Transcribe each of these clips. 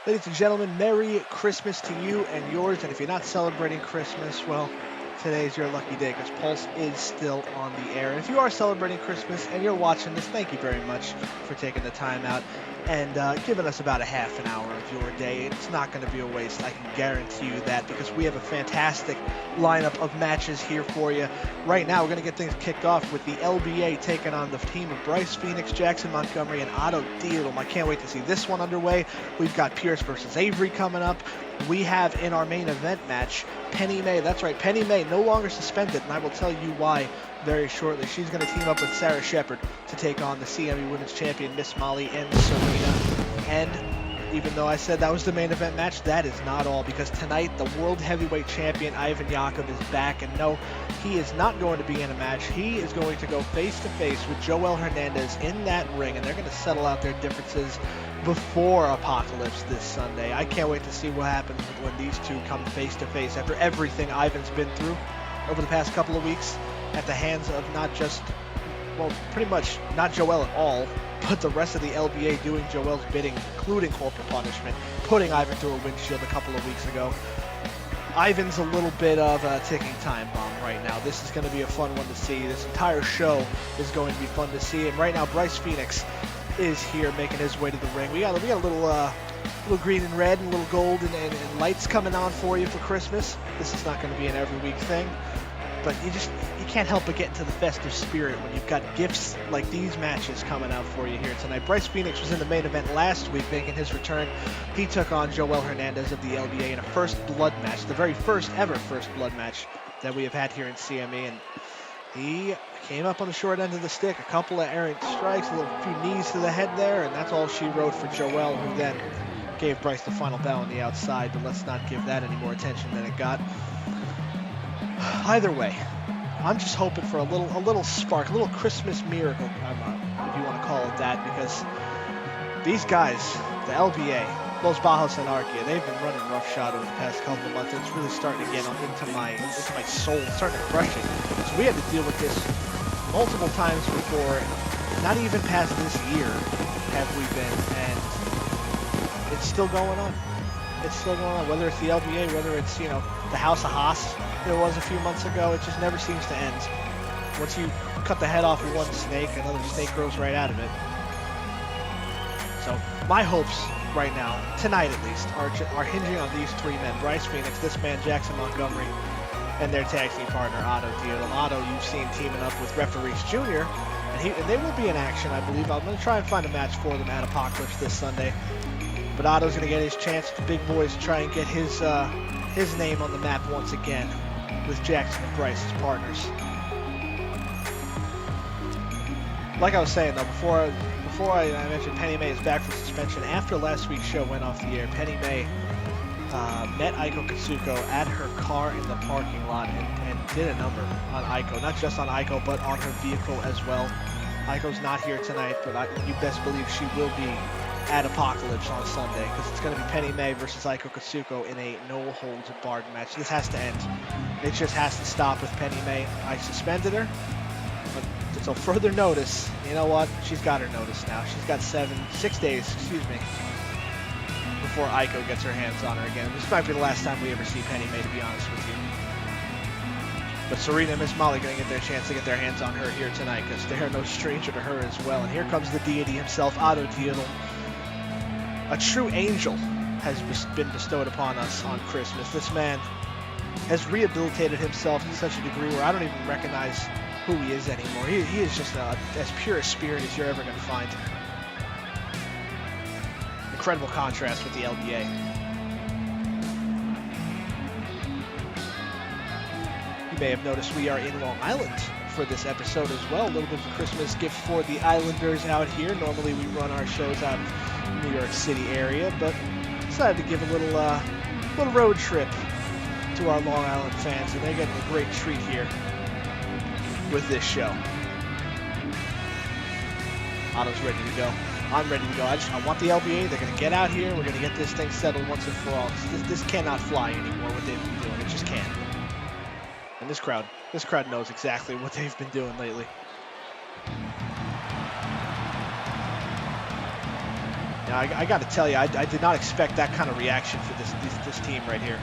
Ladies and gentlemen, Merry Christmas to you and yours. And if you're not celebrating Christmas, well, today's your lucky day because Pulse is still on the air. And if you are celebrating Christmas and you're watching this, thank you very much for taking the time out and giving us about a half an hour of your day. It's not going to be a waste, I can guarantee you that, because we have a fantastic lineup of matches here for you. Right now, we're going to get things kicked off with the LBA taking on the team of Bryce Phoenix, Jackson Montgomery, and Otto Diethelm. I can't wait to see this one underway. We've got Pierce versus Avery coming up. We have in our main event match Penny May. That's right, Penny May no longer suspended, and I will tell you why very shortly. She's going to team up with Sarah Shepard to take on the CME Women's Champion, Miss Molly and Sirena. And even though I said that was the main event match, that is not all, because tonight the World Heavyweight Champion Ivan Yakov is back, and no, he is not going to be in a match. He is going to go face-to-face with Jowell Hernandez in that ring, and they're going to settle out their differences before Apocalypse this Sunday. I can't wait to see what happens when these two come face-to-face after everything Ivan's been through over the past couple of weeks at the hands of not just, well, pretty much not Jowell at all, but the rest of the LBA doing Joel's bidding, including corporal punishment, putting Ivan through a windshield a couple of weeks ago. Ivan's a little bit of a ticking time bomb right now. This is going to be a fun one to see. This entire show is going to be fun to see. And right now, Bryce Phoenix is here making his way to the ring. We got a little green and red and a little gold and lights coming on for you for Christmas. This is not going to be an every week thing, but you can't help but get into the festive spirit when you've got gifts like these matches coming out for you here tonight. Bryce Phoenix was in the main event last week, making his return. He took on Jowell Hernandez of the LBA in a first blood match, the very first ever first blood match that we have had here in CME, and he came up on the short end of the stick, a couple of errant strikes, a few knees to the head there, and that's all she wrote for Jowell, who then gave Bryce the final bow on the outside, but let's not give that any more attention than it got. Either way, I'm just hoping for a little spark, a little Christmas miracle, if you want to call it that, because these guys, the LBA, Los Bajos and Arquia, they've been running roughshod over the past couple of months. It's really starting to get into my soul, it's starting to crush it. So we had to deal with this multiple times before, not even past this year have we been, and it's still going on. It's still going on, whether it's the LBA, whether it's, the House of Haas there was a few months ago. It just never seems to end. Once you cut the head off of one snake, another snake grows right out of it. So my hopes right now, tonight at least, are hinging on these three men: Bryce Phoenix, this man Jackson Montgomery, and their tag team partner Otto Diethelm. Otto, you've seen teaming up with Referees Jr., and they will be in action, I believe. I'm going to try and find a match for them at Apocalypse this Sunday. But Otto's going to get his chance, the big boys, to try and get his name on the map once again with Jackson and Bryce as partners. Like I was saying, though, before I mentioned Penny May is back from suspension. After last week's show went off the air, Penny May met Aiko Katsuko at her car in the parking lot and did a number on Aiko. Not just on Aiko, but on her vehicle as well. Aiko's not here tonight, but you best believe she will be at Apocalypse on Sunday, because it's going to be Penny May versus Aiko Katsuko in a no-holds-barred match. This has to end. It just has to stop with Penny May. I suspended her, but until further notice, you know what? She's got her notice now. She's got 6 days, before Aiko gets her hands on her again. This might be the last time we ever see Penny May, to be honest with you. But Sirena and Miss Molly going to get their chance to get their hands on her here tonight, because they're no stranger to her as well. And here comes the deity himself, Otto Diethelm. A true angel has been bestowed upon us on Christmas. This man has rehabilitated himself to such a degree where I don't even recognize who he is anymore. He is just as pure a spirit as you're ever going to find. Incredible contrast with the LBA. You may have noticed we are in Long Island for this episode as well. A little bit of a Christmas gift for the Islanders out here. Normally we run our shows out of New York City area, but decided to give a little road trip to our Long Island fans, and they're getting a great treat here with this show. Otto's ready to go. I'm ready to go. I want the LBA. They're going to get out here. We're going to get this thing settled once and for all. This cannot fly anymore, what they've been doing. It just can't. And this crowd knows exactly what they've been doing lately. Now, I got to tell you, I did not expect that kind of reaction for this team right here.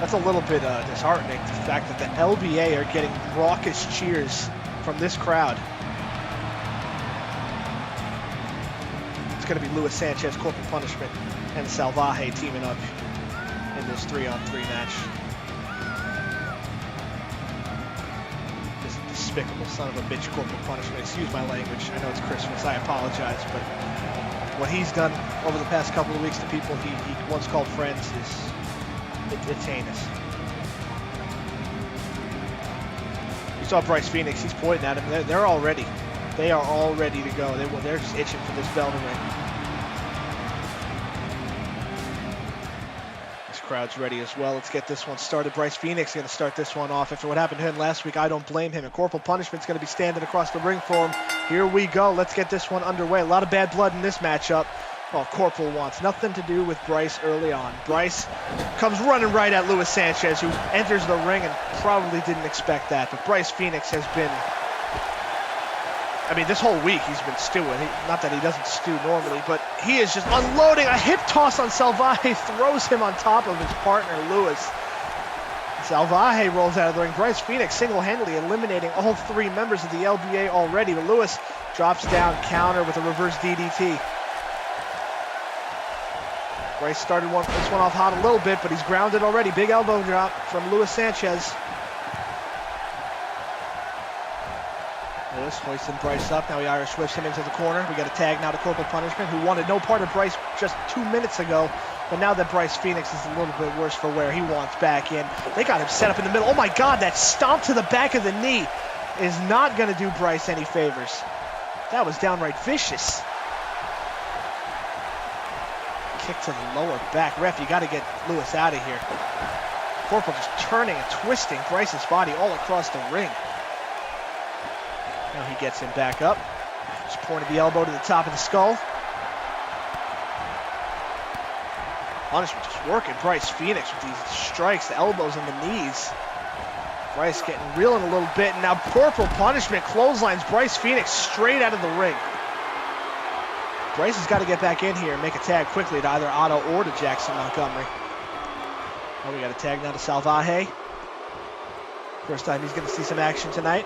That's a little bit disheartening, the fact that the LBA are getting raucous cheers from this crowd. It's going to be Luis Sanchez, Corporal Punishment, and Salvaje teaming up in this 3-on-3 match. This despicable son of a bitch, Corporal Punishment. Excuse my language. I know it's Christmas. I apologize, but what he's done over the past couple of weeks to people he once called friends is... It's heinous. You saw Bryce Phoenix. He's pointing at him. They are all ready to go. They're just itching for this bell to ring. This crowd's ready as well. Let's get this one started. Bryce Phoenix is going to start this one off. After what happened to him last week, I don't blame him. And Corporal Punishment's going to be standing across the ring for him. Here we go. Let's get this one underway. A lot of bad blood in this matchup. Well, Corporal wants nothing to do with Bryce early on. Bryce comes running right at Luis Sanchez, who enters the ring and probably didn't expect that. But Bryce Phoenix has been, I mean, this whole week he's been stewing. Not that he doesn't stew normally, but he is just unloading. A hip toss on Salvaje throws him on top of his partner, Luis. Salvaje rolls out of the ring. Bryce Phoenix single-handedly eliminating all three members of the LBA already. But Luis drops down, counter with a reverse DDT. Bryce started this one off hot a little bit, but he's grounded already. Big elbow drop from Luis Sanchez. Luis hoisting Bryce up. Now he Irish whips him into the corner. We got a tag now to Corporal Punishment, who wanted no part of Bryce just 2 minutes ago. But now that Bryce Phoenix is a little bit worse for wear, he wants back in. They got him set up in the middle. Oh my God, that stomp to the back of the knee is not going to do Bryce any favors. That was downright vicious. Kick to the lower back. Ref, you got to get Luis out of here. Corporal just turning and twisting Bryce's body all across the ring. Now he gets him back up. Just pointed the elbow to the top of the skull. Punishment just working Bryce Phoenix with these strikes, the elbows and the knees. Bryce getting reeling a little bit, and now Corporal Punishment clotheslines Bryce Phoenix straight out of the ring. Bryce has got to get back in here and make a tag quickly to either Otto or to Jackson Montgomery. Oh, we got a tag now to Salvaje. First time he's going to see some action tonight.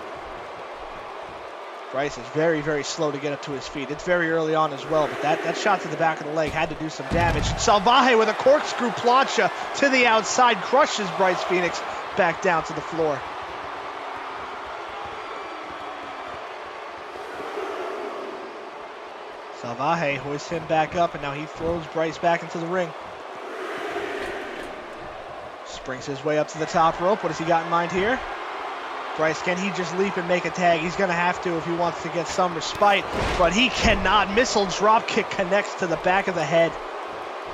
Bryce is very, very slow to get up to his feet. It's very early on as well, but that shot to the back of the leg had to do some damage. Salvaje with a corkscrew plancha to the outside, crushes Bryce Phoenix back down to the floor. Salvaje hoists him back up, and now he throws Bryce back into the ring. Springs his way up to the top rope. What has he got in mind here? Bryce, can he just leap and make a tag? He's going to have to if he wants to get some respite, but he cannot. Missile drop kick connects to the back of the head,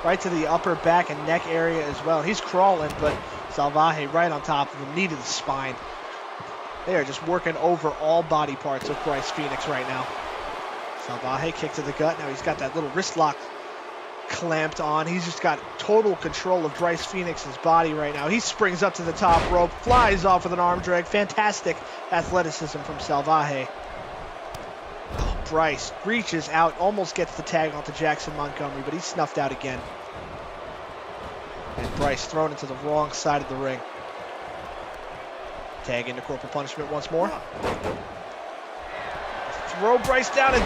right to the upper back and neck area as well. He's crawling, but Salvaje right on top of him, knee to the spine. They are just working over all body parts of Bryce Phoenix right now. Salvaje kick to the gut. Now he's got that little wrist lock clamped on. He's just got total control of Bryce Phoenix's body right now. He springs up to the top rope, flies off with an arm drag. Fantastic athleticism from Salvaje. Oh, Bryce reaches out, almost gets the tag onto Jackson Montgomery, but he's snuffed out again. And Bryce thrown into the wrong side of the ring. Tag into Corporal Punishment once more. Throw Bryce down and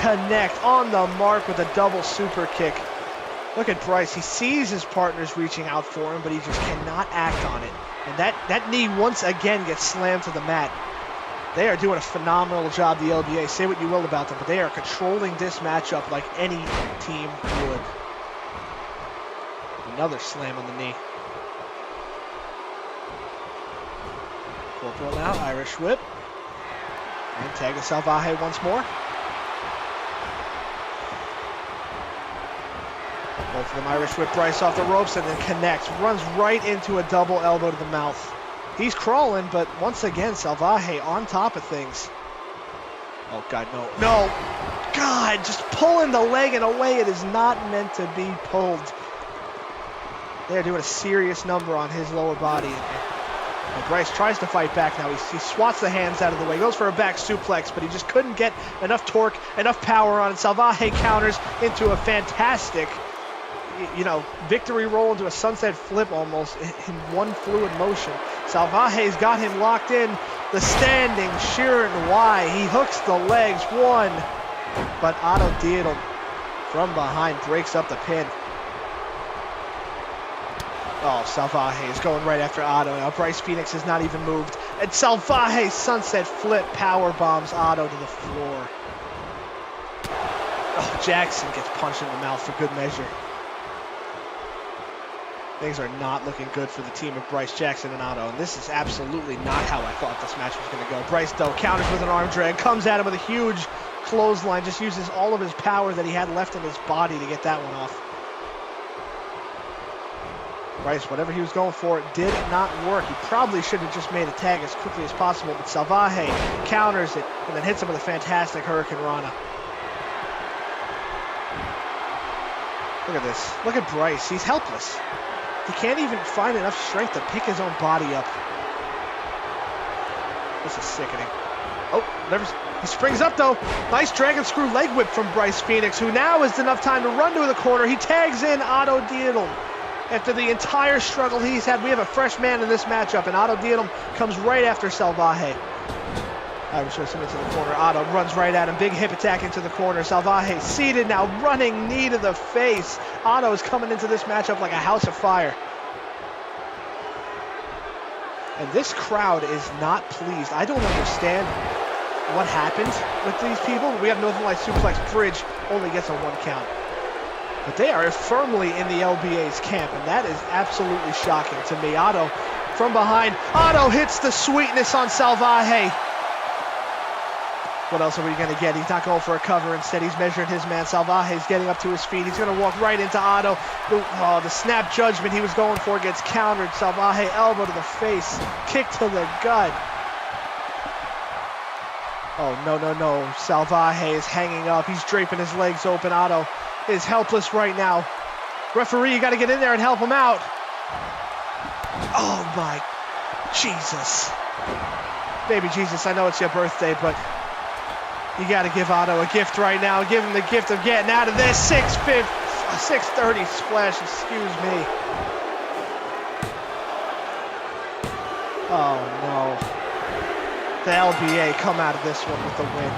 connect on the mark with a double super kick. Look at Bryce. He sees his partners reaching out for him, but he just cannot act on it. And that knee once again gets slammed to the mat. They are doing a phenomenal job, the LBA. Say what you will about them, but they are controlling this matchup like any team would. Another slam on the knee. Corporal now, Irish whip. And tag to Salvaje once more. Both of them Irish whip Bryce off the ropes and then connects. Runs right into a double elbow to the mouth. He's crawling, but once again, Salvaje on top of things. Oh, God, no. No! God, just pulling the leg in a way it is not meant to be pulled. They're doing a serious number on his lower body. And Bryce tries to fight back now. He swats the hands out of the way, goes for a back suplex, but he just couldn't get enough torque, enough power on it. Salvaje counters into a fantastic, victory roll into a sunset flip almost in one fluid motion. Salvaje's got him locked in. The standing Sheeran Y. He hooks the legs, one. But Otto Diethelm from behind breaks up the pin. Oh, Salvaje is going right after Otto. Now Bryce Phoenix has not even moved. And Salvaje sunset flip power bombs Otto to the floor. Oh, Jackson gets punched in the mouth for good measure. Things are not looking good for the team of Bryce, Jackson, and Otto. And this is absolutely not how I thought this match was going to go. Bryce, though, counters with an arm drag, comes at him with a huge clothesline, just uses all of his power that he had left in his body to get that one off. Bryce, whatever he was going for, did not work. He probably should have just made a tag as quickly as possible, but Salvaje counters it and then hits him with a fantastic Hurricane Rana. Look at this. Look at Bryce. He's helpless. He can't even find enough strength to pick his own body up. This is sickening. Oh, he springs up though. Nice dragon screw leg whip from Bryce Phoenix, who now has enough time to run to the corner. He tags in Otto Diethelm. After the entire struggle he's had, we have a fresh man in this matchup, and Otto Diethelm comes right after Salvaje. Irish shows him into the corner. Otto runs right at him. Big hip attack into the corner. Salvaje seated now, running knee to the face. Otto is coming into this matchup like a house of fire. And this crowd is not pleased. I don't understand what happened with these people. We have Northern Light Suplex. Bridge only gets a 1 count. But they are firmly in the LBA's camp, and that is absolutely shocking to me. Otto from behind. Otto hits the sweetness on Salvaje. What else are we going to get? He's not going for a cover. Instead, he's measuring his man. Salvaje's getting up to his feet. He's going to walk right into Otto. The snap judgment he was going for gets countered. Salvaje elbow to the face. Kick to the gut. Oh, no. Salvaje is hanging up. He's draping his legs open. Otto is helpless right now. Referee, you got to get in there and help him out. Oh, my Jesus. Baby Jesus, I know it's your birthday, but you got to give Otto a gift right now. Give him the gift of getting out of this. 630 splash, excuse me. Oh, no. The LBA come out of this one with the win.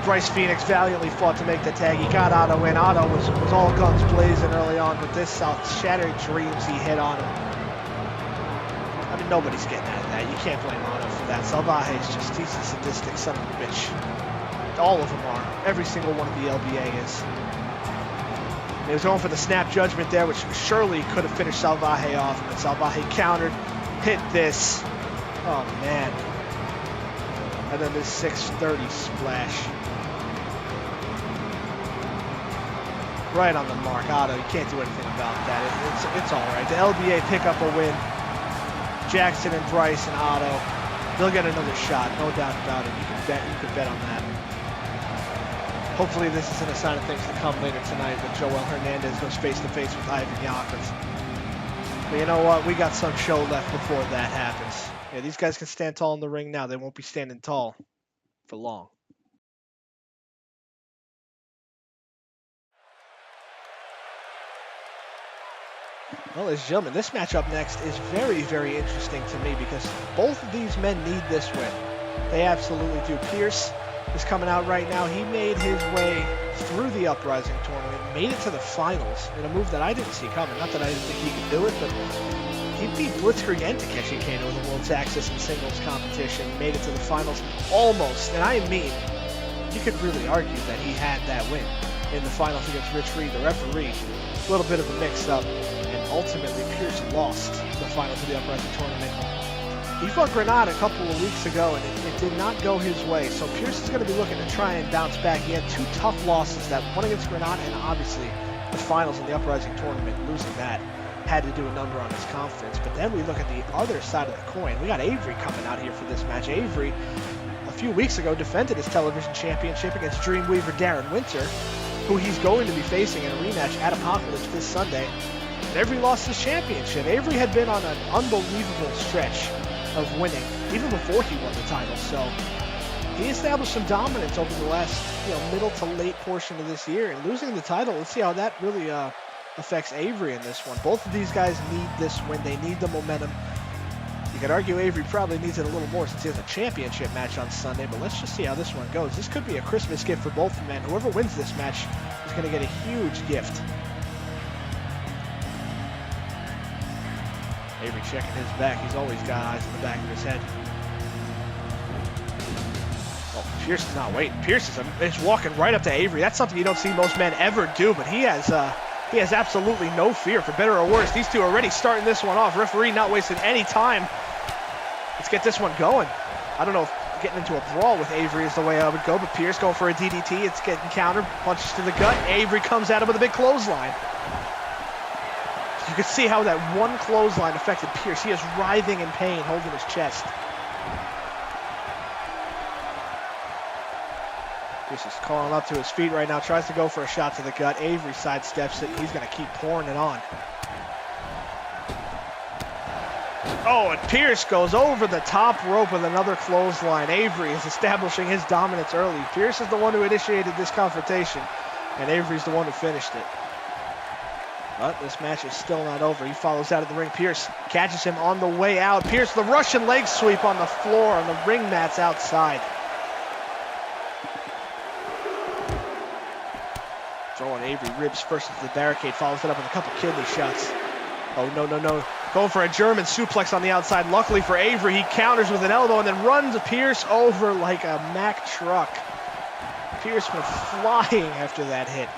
Bryce Phoenix valiantly fought to make the tag. He got Otto in. Otto was all guns blazing early on, but this shattered dreams he hit on him. I mean, nobody's getting out of that. You can't blame Otto for that. Salvaje's he's a sadistic son of a bitch. All of them are. Every single one of the LBA is. He was going for the snap judgment there, which surely could have finished Salvaje off, but Salvaje countered, hit this. Oh, man. And then this 630 splash. Right on the mark. Otto, you can't do anything about that. It's all right. The LBA pick up a win. Jackson and Bryce and Otto, they'll get another shot, no doubt about it. You can bet on that. Hopefully this isn't a sign of things to come later tonight when Jowell Hernandez goes face-to-face with Avery. But you know what? We got some show left before that happens. Yeah, these guys can stand tall in the ring now. They won't be standing tall for long. Well, ladies and gentlemen, this matchup next is very, very interesting to me because both of these men need this win. They absolutely do. Pierce is coming out right now. He made his way through the Uprising tournament, made it to the finals in a move that I didn't see coming. Not that I didn't think he could do it, but he beat Blitzkrieg and Takeshi Kano in the World's Axis and Singles competition, made it to the finals almost. And I mean, you could really argue that he had that win in the finals against Rich Reed, the referee. A little bit of a mix-up, and ultimately Pierce lost the finals of the Uprising tournament. He fought Granada a couple of weeks ago, and it did not go his way. So Pierce is going to be looking to try and bounce back. He had 2 tough losses, that one against Granada and obviously the finals in the Uprising tournament. Losing that had to do a number on his confidence. But then we look at the other side of the coin. We got Avery coming out here for this match. Avery, a few weeks ago, defended his television championship against Dreamweaver Darren Winter, who he's going to be facing in a rematch at Apocalypse this Sunday. Avery lost his championship. Avery had been on an unbelievable stretch of winning, even before he won the title. So he established some dominance over the last, middle to late portion of this year. And losing the title, let's see how that really affects Avery in this one. Both of these guys need this win. They need the momentum. You could argue Avery probably needs it a little more since he has a championship match on Sunday, but let's just see how this one goes. This could be a Christmas gift for both men. Whoever wins this match is going to get a huge gift. Avery checking his back. He's always got eyes in the back of his head. Oh, Pierce is not waiting. Pierce is walking right up to Avery. That's something you don't see most men ever do, but he has absolutely no fear, for better or worse. These two are already starting this one off. Referee not wasting any time. Let's get this one going. I don't know if getting into a brawl with Avery is the way I would go, but Pierce going for a DDT. It's getting countered. Punches to the gut. Avery comes at him with a big clothesline. You can see how that one clothesline affected Pierce. He is writhing in pain, holding his chest. Pierce is calling up to his feet right now, tries to go for a shot to the gut. Avery sidesteps it. He's going to keep pouring it on. Oh, and Pierce goes over the top rope with another clothesline. Avery is establishing his dominance early. Pierce is the one who initiated this confrontation, and Avery's the one who finished it. But this match is still not over. He follows out of the ring. Pierce catches him on the way out. Pierce, the Russian leg sweep on the floor, on the ring mats outside. Throwing Avery ribs first into the barricade, follows it up with a couple kidney shots. Oh, no. Going for a German suplex on the outside. Luckily for Avery, he counters with an elbow and then runs Pierce over like a Mack truck. Pierce went flying after that hit.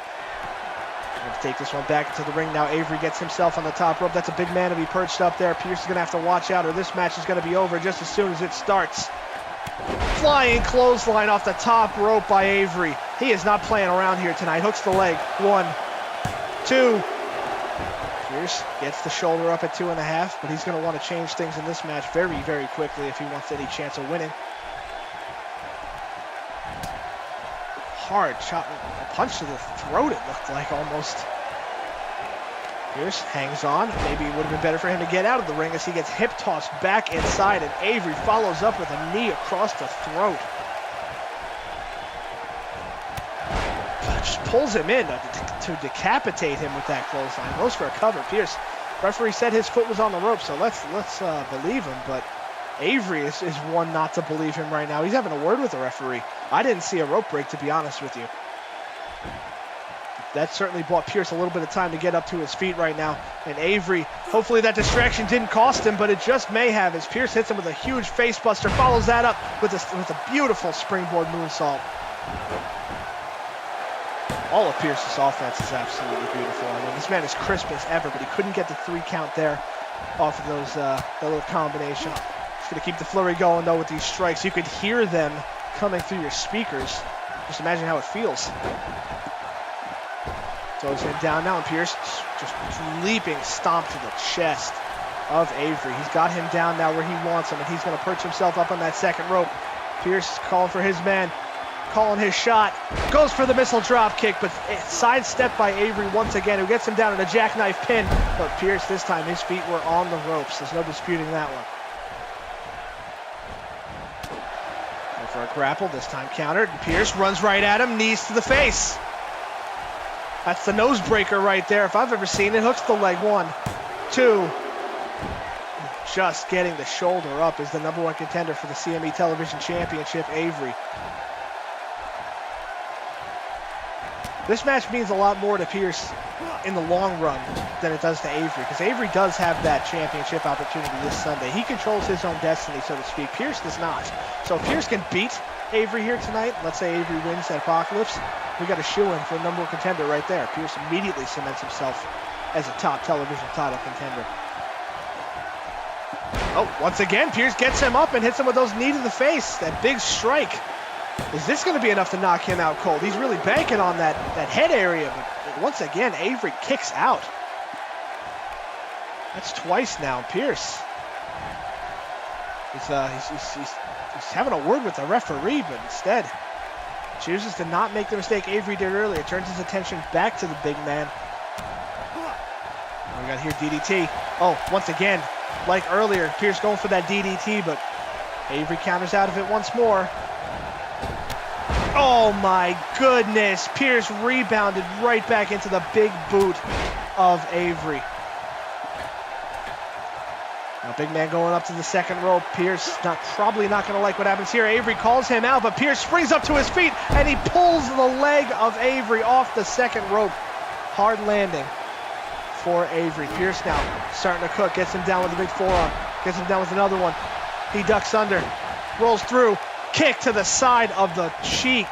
Going to take this one back into the ring now. Avery gets himself on the top rope. That's a big man to be perched up there. Pierce is going to have to watch out, or this match is going to be over just as soon as it starts. Flying clothesline off the top rope by Avery. He is not playing around here tonight. Hooks the leg. 1, 2. Pierce gets the shoulder up at 2.5, but he's going to want to change things in this match very, very quickly if he wants any chance of winning. Hard shot, a punch to the throat, it looked like almost. Pierce hangs on. Maybe it would have been better for him to get out of the ring as he gets hip tossed back inside, and Avery follows up with a knee across the throat. Just pulls him in to decapitate him with that clothesline. Goes for a cover. Pierce, referee said his foot was on the rope, so let's believe him, but Avery is one not to believe him right now. He's having a word with the referee. I didn't see a rope break, to be honest with you. That certainly bought Pierce a little bit of time to get up to his feet right now. And Avery, hopefully that distraction didn't cost him, but it just may have, as Pierce hits him with a huge face buster, follows that up with a beautiful springboard moonsault. All of Pierce's offense is absolutely beautiful. I mean, this man is crisp as ever, but he couldn't get the 3 count there off of those that little combination. He's going to keep the flurry going, though, with these strikes. You could hear them coming through your speakers. Just imagine how it feels. Throws him down now, and Pierce just leaping stomp to the chest of Avery. He's got him down now where he wants him, and he's going to perch himself up on that second rope. Pierce is calling for his man, calling his shot. Goes for the missile drop kick, but sidestepped by Avery once again, who gets him down in a jackknife pin. But Pierce, this time, his feet were on the ropes. There's no disputing that one. For a grapple, this time countered. Pierce runs right at him, knees to the face. That's the nose breaker right there, if I've ever seen it. Hooks the leg. 1, 2. Just getting the shoulder up is the #1 contender for the CME Television Championship, Avery. This match means a lot more to Pierce in the long run than it does to Avery, because Avery does have that championship opportunity this Sunday. He controls his own destiny, so to speak. Pierce does not. So if Pierce can beat Avery here tonight, let's say Avery wins at Apocalypse, we got a shoe-in for a #1 contender right there. Pierce immediately cements himself as a top television title contender. Oh, once again, Pierce gets him up and hits him with those knee to the face, that big strike. Is this going to be enough to knock him out cold? He's really banking on that head area, but once again, Avery kicks out. That's twice now. Pierce, he's having a word with the referee, but instead chooses to not make the mistake Avery did earlier. Turns his attention back to the big man. We got here DDT. Oh, once again, like earlier, Pierce going for that DDT, but Avery counters out of it once more. Oh my goodness, Pierce rebounded right back into the big boot of Avery. Now, big man going up to the second rope. Pierce probably not going to like what happens here. Avery calls him out, but Pierce springs up to his feet, and he pulls the leg of Avery off the second rope. Hard landing for Avery. Pierce now starting to cook, gets him down with a big forearm, gets him down with another one. He ducks under, rolls through, kick to the side of the cheek.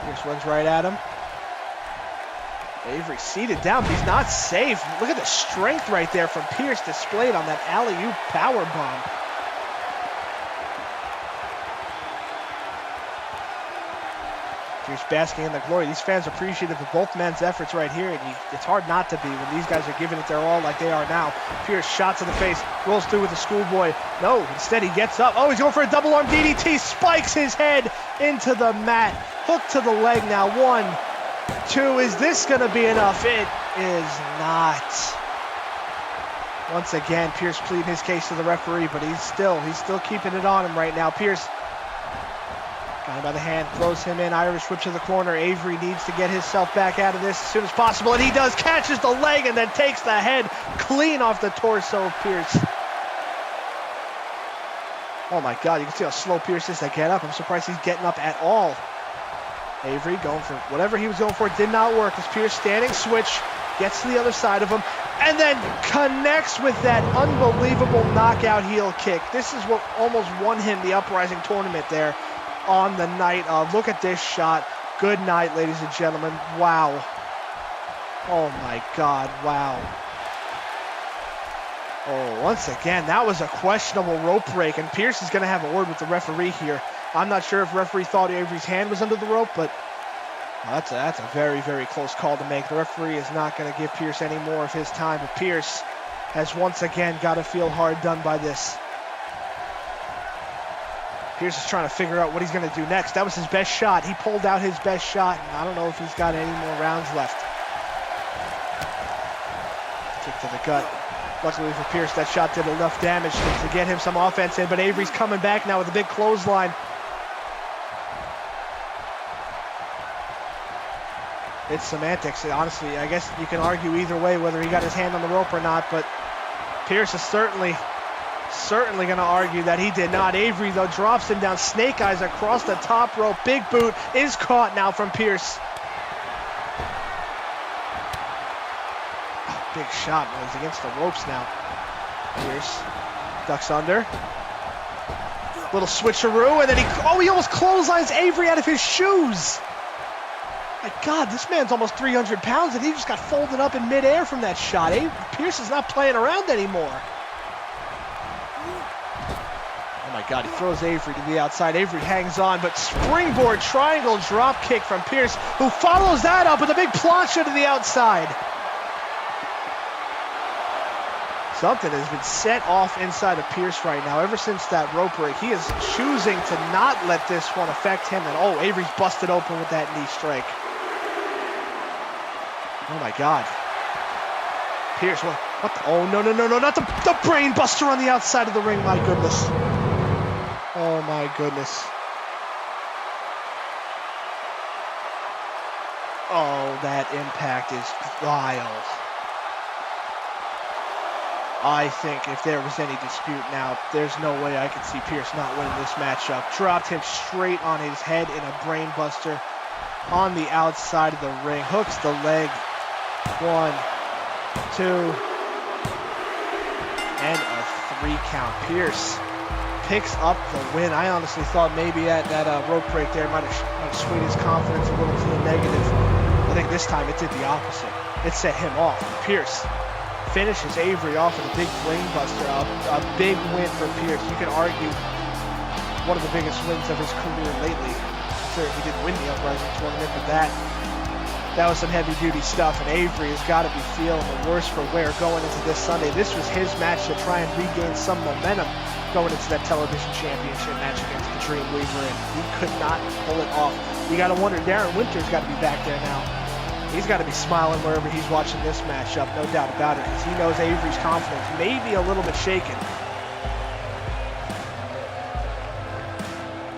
Pierce runs right at him. Avery seated down, but he's not safe. Look at the strength right there from Pierce displayed on that alley-oop power bomb. Pierce basking in the glory. These fans are appreciative of both men's efforts right here, and it's hard not to be when these guys are giving it their all like they are now. Pierce shot to the face, rolls through with a schoolboy. No, instead he gets up. Oh, he's going for a double arm DDT, spikes his head into the mat. Hook to the leg now. 1, 2, is this going to be enough? It is not. Once again, Pierce pleading his case to the referee, but he's still keeping it on him right now. Pierce got him by the hand, throws him in, Irish whip to the corner. Avery needs to get himself back out of this as soon as possible, and he does, catches the leg and then takes the head clean off the torso of Pierce. Oh my God, you can see how slow Pierce is to get up. I'm surprised he's getting up at all. Avery going for whatever he was going for, did not work as Pierce standing switch, gets to the other side of him, and then connects with that unbelievable knockout heel kick. This is what almost won him the Uprising tournament there on the night of. Look at this shot. Good night, ladies and gentlemen. Wow. Oh my God, wow. Oh, once again, that was a questionable rope break, and Pierce is going to have a word with the referee here. I'm not sure if referee thought Avery's hand was under the rope, but that's a very, very close call to make. The referee is not going to give Pierce any more of his time, but Pierce has once again got to feel hard done by this. Pierce is trying to figure out what he's going to do next. That was his best shot. He pulled out his best shot, and I don't know if he's got any more rounds left. Kick to the gut. Luckily for Pierce, that shot did enough damage to get him some offense in, but Avery's coming back now with a big clothesline. It's semantics. Honestly, I guess you can argue either way whether he got his hand on the rope or not, but Pierce is certainly going to argue that he did not. Avery, though, drops him down, snake eyes across the top rope. Big boot is caught now from Pierce. Oh, big shot. He's against the ropes now. Pierce ducks under. Little switcheroo, and then he almost clotheslines Avery out of his shoes. My God, this man's almost 300 pounds, and he just got folded up in midair from that shot. Pierce is not playing around anymore. Oh my God, he throws Avery to the outside. Avery hangs on, but springboard triangle drop kick from Pierce, who follows that up with a big plancha to the outside. Something has been set off inside of Pierce right now. Ever since that rope break, he is choosing to not let this one affect him. And oh, Avery's busted open with that knee strike. Oh my God. Pierce, what the, oh no, not the brain buster on the outside of the ring, my goodness. Oh my goodness. Oh, that impact is vile. I think if there was any dispute now, there's no way I could see Pierce not winning this matchup. Dropped him straight on his head in a brain buster on the outside of the ring. Hooks the leg. 1, 2, and a 3 count. Pierce picks up the win. I honestly thought maybe that rope break there might have swayed his confidence a little to the negative. I think this time it did the opposite. It set him off. Pierce finishes Avery off with a big brain buster. A big win for Pierce. You could argue one of the biggest wins of his career lately. Sure, he didn't win the Uprising tournament, but that was some heavy-duty stuff, and Avery has got to be feeling the worse for wear going into this Sunday. This was his match to try and regain some momentum going into that television championship match against the Dreamweaver, and he could not pull it off. You got to wonder, Darren Winter's got to be back there now. He's got to be smiling wherever he's watching this matchup, no doubt about it, because he knows Avery's confidence may be a little bit shaken.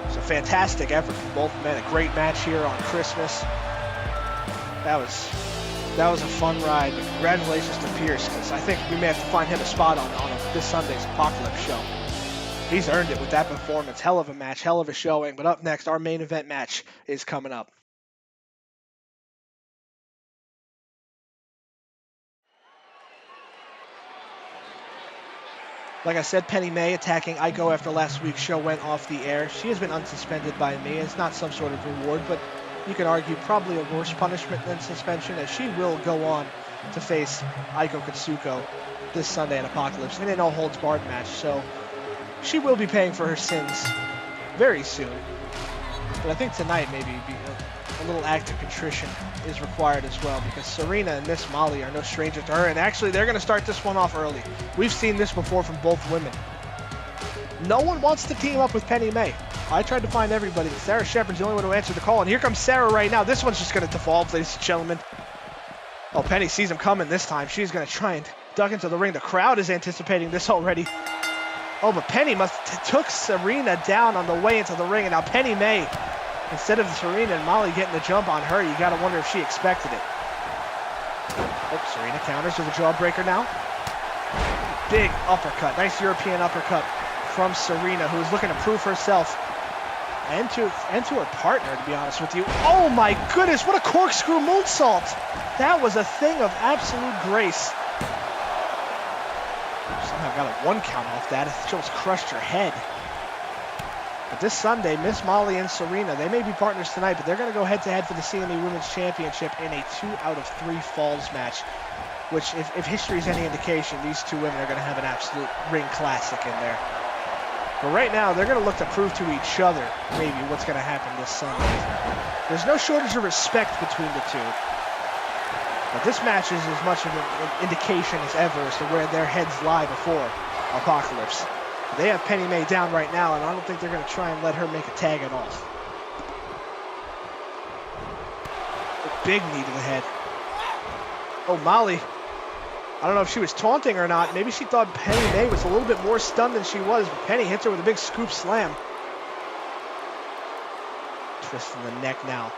It's a fantastic effort from both men. A great match here on Christmas. That was a fun ride. But congratulations to Pierce, because I think we may have to find him a spot on this Sunday's Apocalypse show. He's earned it with that performance. Hell of a match, hell of a showing. But up next, our main event match is coming up. Like I said, Penny May attacking Aiko after last week's show went off the air. She has been unsuspended by me. It's not some sort of reward, but you can argue probably a worse punishment than suspension, as she will go on to face Aiko Katsuko this Sunday at Apocalypse in an all-holds-barred match. So she will be paying for her sins very soon. But I think tonight maybe a little act of contrition is required as well, because Sirena and Miss Molly are no stranger to her, and actually they're going to start this one off early. We've seen this before from both women. No one wants to team up with Penny May. I tried to find everybody. Sarah Shepard's the only one who answered the call, and here comes Sarah right now. This one's just going to default, ladies and gentlemen. Oh, Penny sees him coming this time. She's going to try and duck into the ring. The crowd is anticipating this already. Oh, but Penny took Sirena down on the way into the ring, and now Penny May, instead of Sirena and Molly getting the jump on her, you got to wonder if she expected it. Oh, Sirena counters with a jawbreaker now. Big uppercut. Nice European uppercut from Sirena, who is looking to prove herself and to her partner, to be honest with you. Oh my goodness, what a corkscrew moonsault. That was a thing of absolute grace. Somehow got a 1 count off that. She almost crushed her head. But this Sunday, Miss Molly and Sirena, they may be partners tonight, but they're going to go head-to-head for the CME Women's Championship in a 2 out of 3 falls match, which, if history is any indication, these two women are going to have an absolute ring classic in there. But right now, they're going to look to prove to each other maybe what's going to happen this Sunday. There's no shortage of respect between the two. But this match is as much of an indication as ever as to where their heads lie before Apocalypse. They have Penny May down right now, and I don't think they're going to try and let her make a tag at all. A big knee to the head. Oh, Molly. I don't know if she was taunting or not. Maybe she thought Penny May was a little bit more stunned than she was, but Penny hits her with a big scoop slam. Twist in the neck now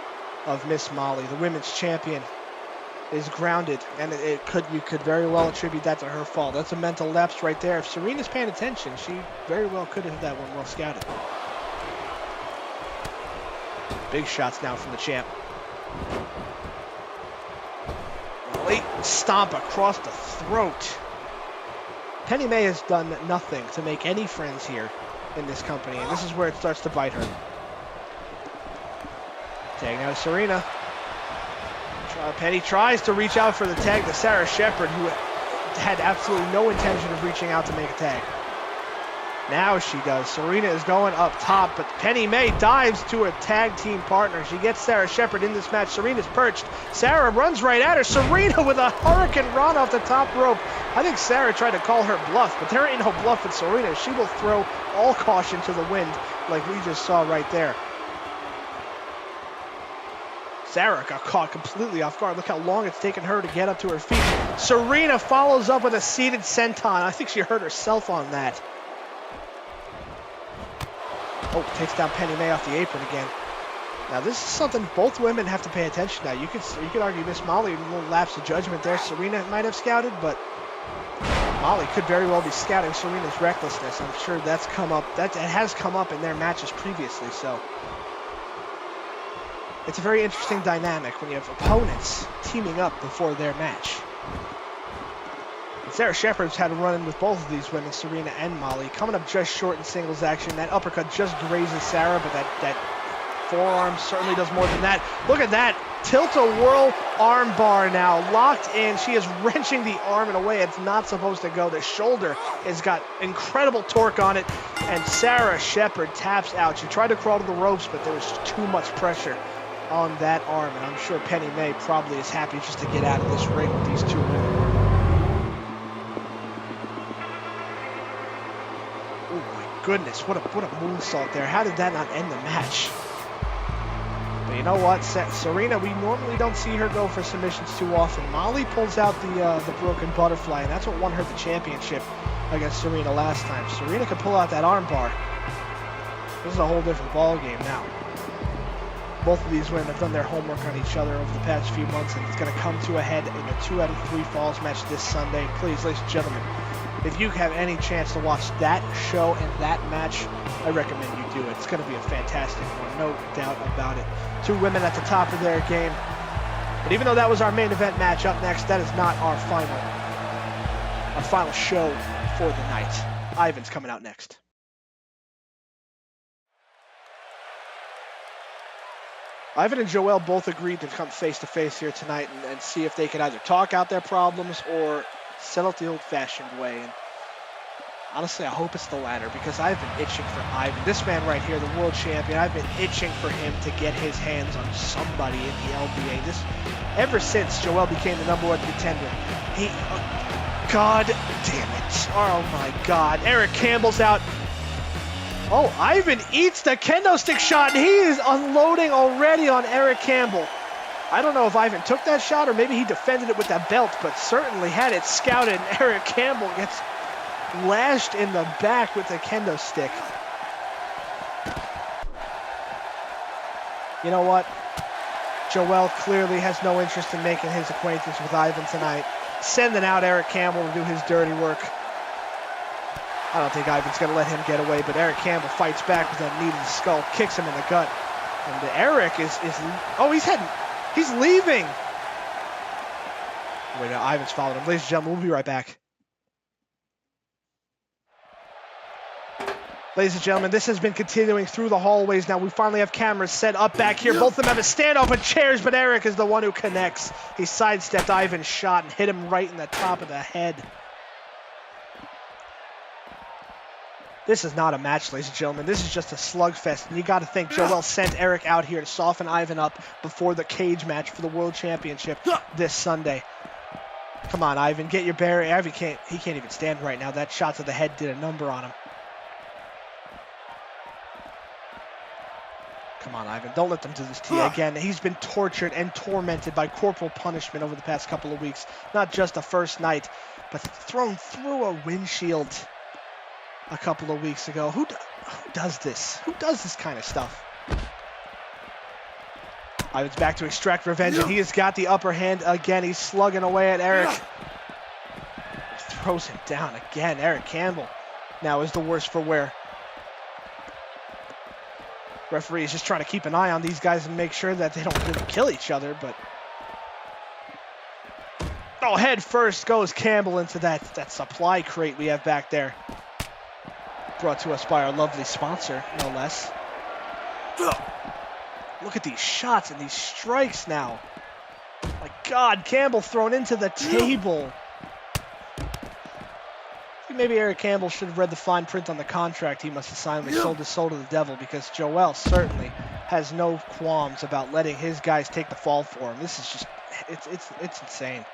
of Miss Molly, the women's champion, is grounded, and you could very well attribute that to her fault. That's a mental lapse right there. If Serena's paying attention, she very well could have that one well scouted. Big shots now from the champ. Late stomp across the throat. Penny May has done nothing to make any friends here in this company, and this is where it starts to bite her. Tagging out of Sirena. Penny tries to reach out for the tag to Sarah Shepard, who had absolutely no intention of reaching out to make a tag. Now she does. Sirena is going up top, but Penny May dives to a tag team partner. She gets Sarah Shepard in this match. Serena's perched. Sarah runs right at her. Sirena with a hurricane run off the top rope. I think Sarah tried to call her bluff, but there ain't no bluff with Sirena. She will throw all caution to the wind like we just saw right there. Sarah got caught completely off guard. Look how long it's taken her to get up to her feet. Sirena follows up with a seated senton. I think she hurt herself on that. Oh, takes down Penny May off the apron again. Now this is something both women have to pay attention to. You could argue Miss Molly, a little lapse of judgment there. Sirena might have scouted, but Molly could very well be scouting Serena's recklessness. I'm sure that's come up. It has come up in their matches previously, so. It's a very interesting dynamic when you have opponents teaming up before their match. And Sarah Shepard's had a run-in with both of these women, Sirena and Molly. Coming up just short in singles action. That uppercut just grazes Sarah, but that forearm certainly does more than that. Look at that. Tilt-a-whirl arm bar now. Locked in. She is wrenching the arm in a way it's not supposed to go. The shoulder has got incredible torque on it. And Sarah Shepard taps out. She tried to crawl to the ropes, but there was too much pressure on that arm, and I'm sure Penny May probably is happy just to get out of this ring with these two women. Oh my goodness, what a moonsault there. How did that not end the match? You know what? Sirena, we normally don't see her go for submissions too often. Molly pulls out the broken butterfly, and that's what won her the championship against Sirena last time. Sirena could pull out that arm bar. This is a whole different ball game now. Both of these women have done their homework on each other over the past few months, and it's going to come to a head in a 2 out of 3 falls match this Sunday. Please, ladies and gentlemen, if you have any chance to watch that show and that match, I recommend you do it. It's going to be a fantastic one, no doubt about it. 2 women at the top of their game. But even though that was our main event match, up next, that is not our final show for the night. Ivan's coming out next. Ivan and Jowell both agreed to come face-to-face here tonight and see if they could either talk out their problems or settle it the old-fashioned way. And honestly, I hope it's the latter, because I've been itching for Ivan. This man right here, the world champion, I've been itching for him to get his hands on somebody in the LBA. Ever since Jowell became the #1 contender, God damn it. Oh my God. Eric Campbell's out. Oh, Ivan eats the kendo stick shot, and he is unloading already on Eric Campbell. I don't know if Ivan took that shot or maybe he defended it with that belt, but certainly had it scouted, and Eric Campbell gets lashed in the back with the kendo stick. You know what? Jowell clearly has no interest in making his acquaintance with Ivan tonight. Sending out Eric Campbell to do his dirty work. I don't think Ivan's going to let him get away, but Eric Campbell fights back with a knee to the skull, kicks him in the gut. And Eric is he's leaving. Wait, no, Ivan's following him. Ladies and gentlemen, we'll be right back. Ladies and gentlemen, this has been continuing through the hallways. Now we finally have cameras set up back here. Both of them have a standoff with chairs, but Eric is the one who connects. He sidestepped Ivan's shot and hit him right in the top of the head. This is not a match, ladies and gentlemen. This is just a slugfest. And you got to think Jowell sent Eric out here to soften Ivan up before the cage match for the World Championship this Sunday. Come on, Ivan, get your bearing. Ivan can't even stand right now. That shot to the head did a number on him. Come on, Ivan. Don't let them do this to you again. He's been tortured and tormented by corporal punishment over the past couple of weeks. Not just the first night, but thrown through a windshield a couple of weeks ago. Who does this? Who does this kind of stuff? Ivan's back to extract revenge, and he has got the upper hand again. He's slugging away at Eric. Throws him down again. Eric Campbell now is the worse for wear. Referee is just trying to keep an eye on these guys and make sure that they don't really kill each other, but... Oh, head first goes Campbell into that supply crate we have back there. Brought to us by our lovely sponsor, no less. Look at these shots and these strikes now. My God, Campbell thrown into the table. Maybe Eric Campbell should have read the fine print on the contract he must have signed when he sold his soul to the devil, because Jowell certainly has no qualms about letting his guys take the fall for him. This is just, it's insane.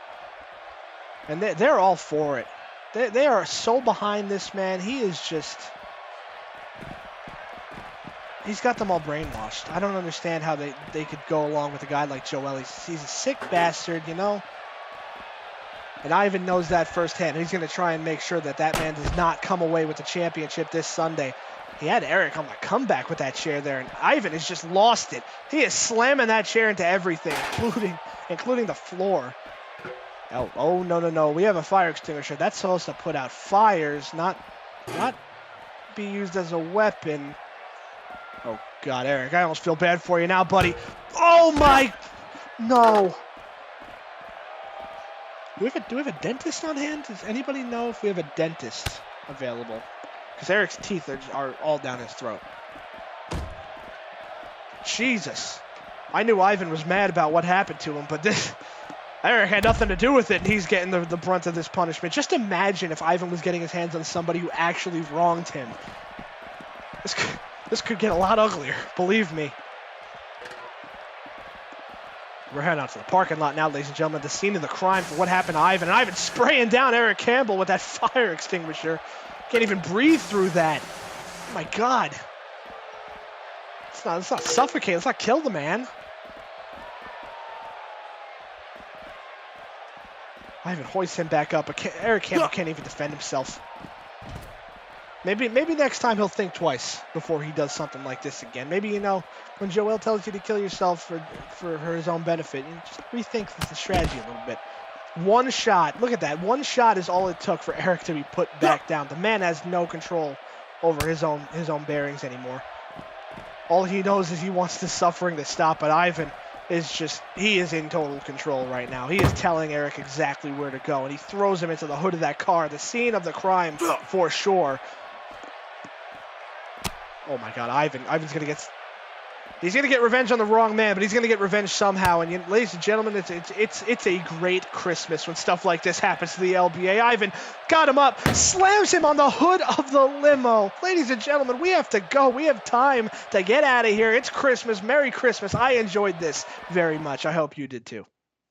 And they're all for it. They are so behind this man. He is just, he's got them all brainwashed. I don't understand how they could go along with a guy like Jowell. He's a sick bastard, you know? And Ivan knows that firsthand. He's going to try and make sure that man does not come away with the championship this Sunday. He had Eric on the comeback with that chair there, and Ivan has just lost it. He is slamming that chair into everything, including the floor. Oh, no. We have a fire extinguisher. That's supposed to put out fires, not be used as a weapon. Oh, God, Eric, I almost feel bad for you now, buddy. Oh, my... No. Do we have a dentist on hand? Does anybody know if we have a dentist available? Because Eric's teeth are all down his throat. Jesus. I knew Ivan was mad about what happened to him, but Eric had nothing to do with it, and he's getting the brunt of this punishment. Just imagine if Ivan was getting his hands on somebody who actually wronged him. This could get a lot uglier, believe me. We're heading out to the parking lot now, ladies and gentlemen. The scene of the crime for what happened to Ivan. And Ivan spraying down Eric Campbell with that fire extinguisher. Can't even breathe through that. Oh my God. Let's not suffocate. Let's not kill the man. Ivan hoists him back up, but Eric Campbell can't even defend himself. Maybe next time he'll think twice before he does something like this again. Maybe, you know, when Jowell tells you to kill yourself for his own benefit, you just rethink the strategy a little bit. One shot. Look at that. One shot is all it took for Eric to be put back down. The man has no control over his own bearings anymore. All he knows is he wants the suffering to stop, but Ivan is he is in total control right now. He is telling Eric exactly where to go, and he throws him into the hood of that car, the scene of the crime for sure. Oh my God, Ivan's gonna get. He's gonna get revenge on the wrong man, but he's gonna get revenge somehow. And ladies and gentlemen, it's a great Christmas when stuff like this happens to the LBA. Ivan got him up, slams him on the hood of the limo. Ladies and gentlemen, we have to go. We have time to get out of here. It's Christmas. Merry Christmas. I enjoyed this very much. I hope you did too.